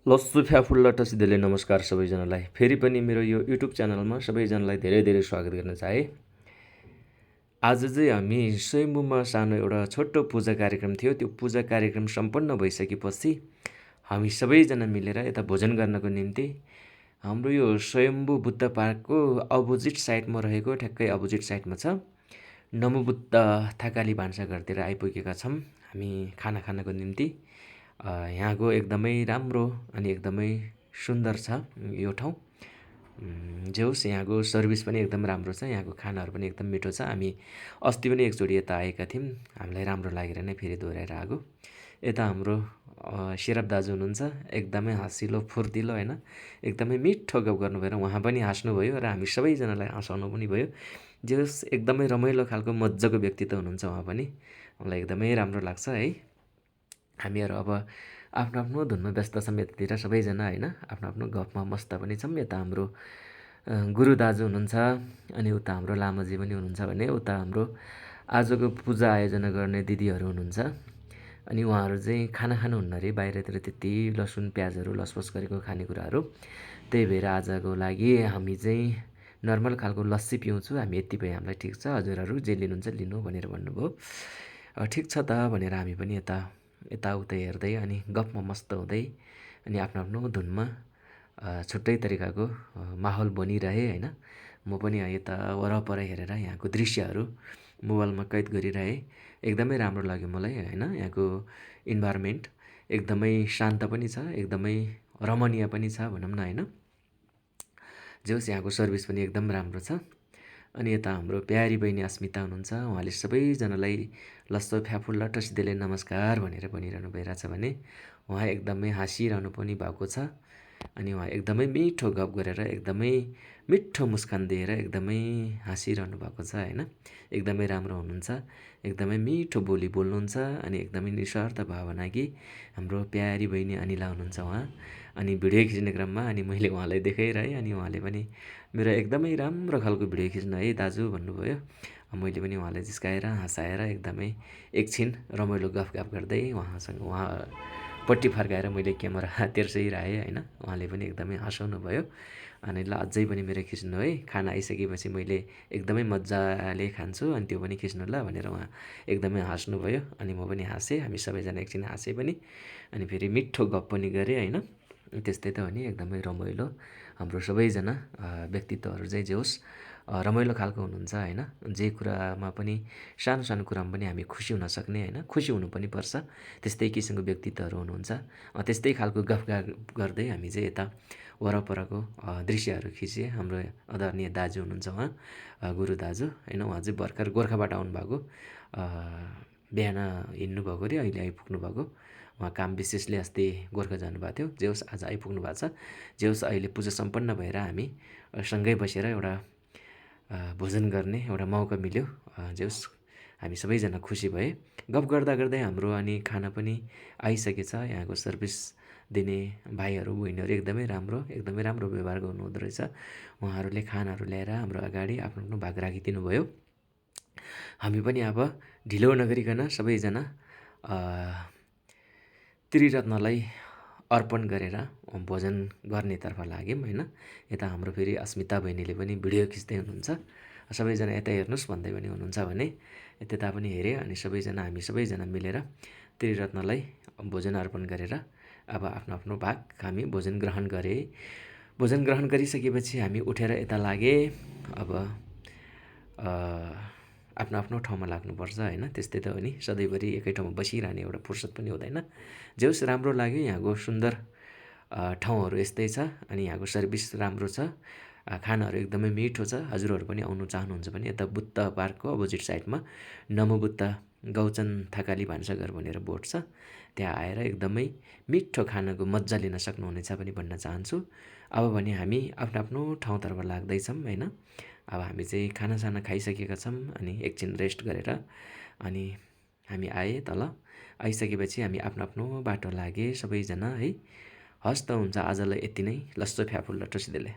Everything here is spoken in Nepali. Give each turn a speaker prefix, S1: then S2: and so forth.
S1: लस्सु फ्याफुल्ला टसिदेले नमस्कार सबैजनालाई। फेरि पनि मेरो यो युट्युब च्यानलमा सबैजनालाई धेरै धेरै स्वागत गर्न चाहे। आज चाहिँ हामी स्वयम्भूमा सानो एउटा छोटो पूजा कार्यक्रम थियो। त्यो पूजा कार्यक्रम सम्पन्न भइसकेपछि हामी सबैजना मिलेर यता भोजन गर्नको निम्ति हाम्रो यो स्वयम्भू बुद्ध पार्कको अपोजिट साइडमा रहेको ठ्याक्कै अपोजिट साइडमा छ नमोबुद्ध थाकाली भान्साघरतिर आइपुगेका छौँ हामी खाना खानको निम्ति। यहाँको एकदमै राम्रो अनि एकदमै सुन्दर छ यो ठाउँ। जे होस् यहाँको सर्भिस पनि एकदम राम्रो छ, यहाँको खानाहरू पनि एकदम मिठो छ। हामी अस्ति पनि एकचोटि यता आएका थियौँ, हामीलाई राम्रो लागेर नै फेरि दोहोऱ्याएर आएको। यता हाम्रो सिराप दाजु हुनुहुन्छ, एकदमै हाँसिलो फुर्तिलो होइन, एकदमै मिठो गफ गर्नुभएर उहाँ पनि हाँस्नुभयो र हामी सबैजनालाई हँसाउनु पनि भयो। जे होस् एकदमै रमाइलो खालको मजाको व्यक्तित्व हुनुहुन्छ उहाँ पनि, मलाई एकदमै राम्रो लाग्छ है। हामीहरू अब आफ्नो आफ्नो धुनमा व्यस्त छौँ यतातिर सबैजना होइन, आफ्नो आफ्नो गफमा मस्त पनि छौँ। यता हाम्रो गुरु दाजु हुनुहुन्छ, अनि उता हाम्रो लामाजी पनि हुनुहुन्छ भने उता हाम्रो आजको पूजा आयोजना गर्ने दिदीहरू हुनुहुन्छ। अनि उहाँहरू चाहिँ खाना खानुहुन्न अरे, बाहिरतिर त्यति लसुन प्याजहरू लसपस गरेको खानेकुराहरू। त्यही भएर आजको लागि हामी चाहिँ नर्मल खालको लस्सी पिउँछु, हामी यति भए हामीलाई ठिक छ, हजुरहरू जे लिनुहुन्छ लिनु भनेर भन्नुभयो। ठिक छ त भनेर हामी पनि यताउता हेर्दै अनि गफमा मस्त हुँदै अनि आफ्नो आफ्नो धुनमा छुट्टै तरिकाको माहौल बनिरहे होइन। म पनि यता वरपर हेरेर यहाँको दृश्यहरू मोबाइलमा कैद गरिरहेँ। एकदमै राम्रो लाग्यो मलाई होइन, यहाँको इन्भाइरोमेन्ट एकदमै शान्त पनि छ, एकदमै रमणीय पनि छ भनौँ न होइन। जे होस् यहाँको सर्भिस पनि एकदम राम्रो छ। अनि यता हाम्रो प्यारी बहिनी अस्मिता हुनुहुन्छ, उहाँले सबैजनालाई लस्सो फ्याफुल्ला टसिदेले नमस्कार भनेर भनिरहनु भइरहेछ भने उहाँ एकदमै हाँसिरहनु पनि भएको छ। अनि उहाँ एकदमै मिठो गफ गरेर एकदमै मिठो मुस्कान दिएर एकदमै हाँसिरहनु भएको छ होइन। एकदमै राम्रो हुनुहुन्छ, एकदमै मिठो बोली बोल्नुहुन्छ अनि एकदमै निस्वार्थ भावना कि हाम्रो प्यारी बहिनी अनिला हुनुहुन्छ उहाँ। अनि भिडियो खिच्ने क्रममा अनि मैले उहाँलाई देखाइरहेँ, अनि उहाँले पनि मेरो एकदमै राम्रो खालको भिडियो खिच्नु है दाजु भन्नुभयो। मैले पनि उहाँलाई जिस्काएर हँसाएर एकदमै एकछिन रमाइलो गफगाफ गर्दै उहाँपट्टि फर्काएर मैले क्यामेरा तेर्सिरहेँ होइन। उहाँले पनि एकदमै हँसाउनु भयो अनि ल अझै पनि मेरो खिच्नु है, खाना आइसकेपछि मैले एकदमै मजाले खान्छु अनि त्यो पनि खिच्नु ल भनेर उहाँ एकदमै हाँस्नुभयो। अनि म पनि हाँसेँ, हामी सबैजना एकछिन हाँसेँ पनि अनि फेरि मिठो गफ पनि गरेँ होइन। त्यस्तै त हो नि, एकदमै रमाइलो हाम्रो सबैजना व्यक्तित्वहरू चाहिँ जे होस् रमाइलो खालको हुनुहुन्छ होइन। जे कुरामा पनि सानो सानो कुरामा पनि हामी खुसी हुन सक्ने होइन, खुसी हुनु पनि पर्छ, त्यस्तै किसिमको व्यक्तित्वहरू हुनुहुन्छ। त्यस्तै खालको गफगाफ गर्दै हामी चाहिँ यता वरपरको दृश्यहरू खिचेँ। हाम्रो आदरणीय दाजु हुनुहुन्छ उहाँ गुरु दाजु होइन, उहाँ चाहिँ भर्खर गोर्खाबाट आउनुभएको, बिहान हिँड्नुभएको अरे अहिले आइपुग्नु भएको। उहाँ काम विशेषले अस्ति गोर्खा जानुभएको थियो, जे होस् आज आइपुग्नु भएको छ। जे होस् अहिले पूजा सम्पन्न भएर हामी सँगै बसेर एउटा भोजन गर्ने एउटा मौका मिल्यो। जे होस् हामी सबैजना खुसी भए। गफ गर्दा गर्दै हाम्रो अनि खाना पनि आइसकेछ। यहाँको सर्भिस दिने भाइहरू बहिनीहरू एकदमै राम्रो व्यवहार गर्नुहुँदो रहेछ। उहाँहरूले खानाहरू ल्याएर हाम्रो अगाडि आफ्नो आफ्नो भाग राखिदिनु भयो। हामी पनि अब ढिलो नगरिकन सबैजना त्रिरत्नलाई अर्पण गरेर भोजन गर्नेतर्फ लाग्यौँ होइन। यता हाम्रो फेरि अस्मिता बहिनीले पनि भिडियो खिच्दै हुनुहुन्छ, सबैजना यता हेर्नुहोस् भन्दै पनि हुनुहुन्छ भने त्यता पनि हेऱ्यो। अनि हामी सबैजना मिलेर त्रिरत्नलाई भोजन अर्पण गरेर अब आफ्नो आफ्नो भाग हामी भोजन ग्रहण गरेँ। भोजन ग्रहण गरिसकेपछि हामी उठेर यता लागे। अब आफ्नो आफ्नो ठाउँमा लाग्नुपर्छ होइन, त्यस्तै त हो नि, सधैँभरि एकै ठाउँमा बसिरहने एउटा फुर्सद पनि हुँदैन। जे होस् राम्रो लाग्यो, यहाँको सुन्दर ठाउँहरू यस्तै छ अनि यहाँको सर्भिस राम्रो छ, खानाहरू एकदमै मिठो छ। हजुरहरू पनि आउनु चाहनुहुन्छ भने यता बुद्ध पार्कको अपोजिट साइडमा नमोबुद्ध गौचन थाकाली भान्साघर भनेर बोर्ड छ, त्यहाँ आएर एकदमै मिठो खानाको मजा लिन सक्नुहुनेछ पनि भन्न चाहन्छु। अब भने हामी आफ्नो आफ्नो ठाउँतर्फ लाग्दैछौँ होइन। अब हामी चाहिँ खानासाना खाइसकेका छौँ अनि एकछिन रेस्ट गरेर अनि हामी आएँ तल। आइसकेपछि हामी आफ्नो आफ्नो बाटो लागे सबैजना है। हस् त हुन्छ, आजलाई यति नै। लस्सो फ्याफुल्ला टसिदेले।